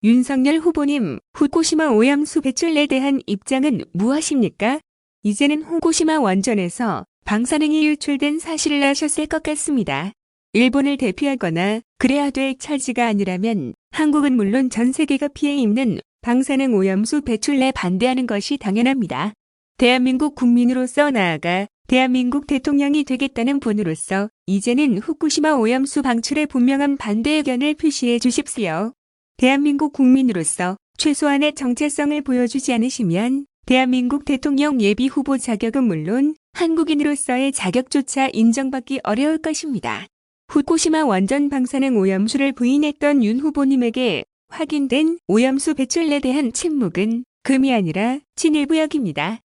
윤석열 후보님, 후쿠시마 오염수 배출에 대한 입장은 무엇입니까? 이제는 후쿠시마 원전에서 방사능이 유출된 사실을 아셨을 것 같습니다. 일본을 대표하거나 그래야 될 처지가 아니라면 한국은 물론 전 세계가 피해 입는 방사능 오염수 배출에 반대하는 것이 당연합니다. 대한민국 국민으로서 나아가 대한민국 대통령이 되겠다는 분으로서 이제는 후쿠시마 오염수 방출에 분명한 반대 의견을 표시해 주십시오. 대한민국 국민으로서 최소한의 정체성을 보여주지 않으시면 대한민국 대통령 예비 후보 자격은 물론 한국인으로서의 자격조차 인정받기 어려울 것입니다. 후쿠시마 원전 방사능 오염수를 부인했던 윤 후보님에게 확인된 오염수 배출에 대한 침묵은 금이 아니라 진일보역입니다.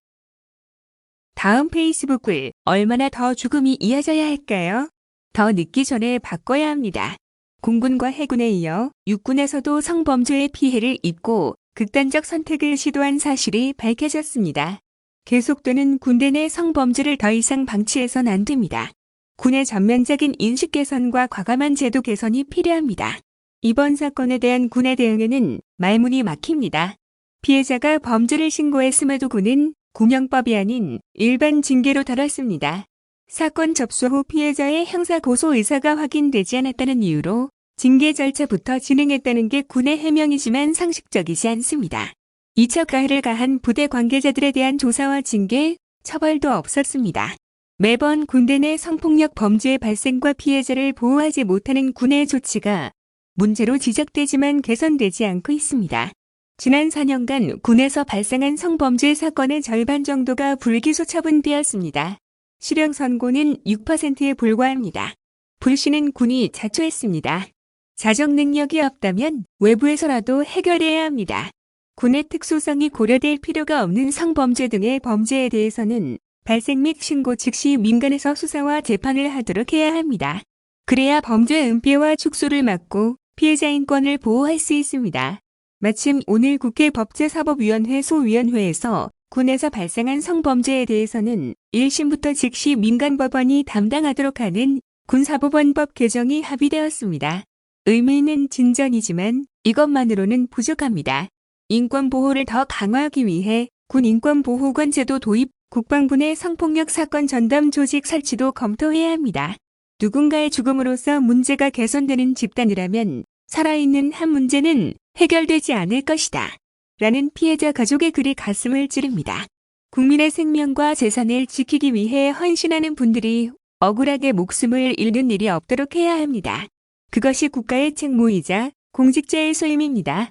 다음 페이스북을 얼마나 더 죽음이 이어져야 할까요? 더 늦기 전에 바꿔야 합니다. 공군과 해군에 이어 육군에서도 성범죄의 피해를 입고 극단적 선택을 시도한 사실이 밝혀졌습니다. 계속되는 군대 내 성범죄를 더 이상 방치해선 안 됩니다. 군의 전면적인 인식 개선과 과감한 제도 개선이 필요합니다. 이번 사건에 대한 군의 대응에는 말문이 막힙니다. 피해자가 범죄를 신고했음에도 군은 구명법이 아닌 일반 징계로 다뤘습니다. 사건 접수 후 피해자의 형사 고소 의사가 확인되지 않았다는 이유로 징계 절차부터 진행했다는 게 군의 해명이지만 상식적이지 않습니다. 이처 가해를 가한 부대 관계자들에 대한 조사와 징계, 처벌도 없었습니다. 매번 군대 내 성폭력 범죄의 발생과 피해자를 보호하지 못하는 군의 조치가 문제로 지적되지만 개선되지 않고 있습니다. 지난 4년간 군에서 발생한 성범죄 사건의 절반 정도가 불기소 처분되었습니다. 실형 선고는 6%에 불과합니다. 불씨는 군이 자초했습니다. 자정 능력이 없다면 외부에서라도 해결해야 합니다. 군의 특수성이 고려될 필요가 없는 성범죄 등의 범죄에 대해서는 발생 및 신고 즉시 민간에서 수사와 재판을 하도록 해야 합니다. 그래야 범죄 은폐와 축소를 막고 피해자 인권을 보호할 수 있습니다. 마침 오늘 국회 법제사법위원회 소위원회에서 군에서 발생한 성범죄에 대해서는 1심부터 즉시 민간법원이 담당하도록 하는 군사법원법 개정이 합의되었습니다. 의미 있는 진전이지만 이것만으로는 부족합니다. 인권보호를 더 강화하기 위해 군인권보호관 제도 도입, 국방부 내 성폭력 사건 전담 조직 설치도 검토해야 합니다. 누군가의 죽음으로써 문제가 개선되는 집단이라면 살아있는 한 문제는 해결되지 않을 것이다. 라는 피해자 가족의 글이 가슴을 찌릅니다. 국민의 생명과 재산을 지키기 위해 헌신하는 분들이 억울하게 목숨을 잃는 일이 없도록 해야 합니다. 그것이 국가의 책무이자 공직자의 소임입니다.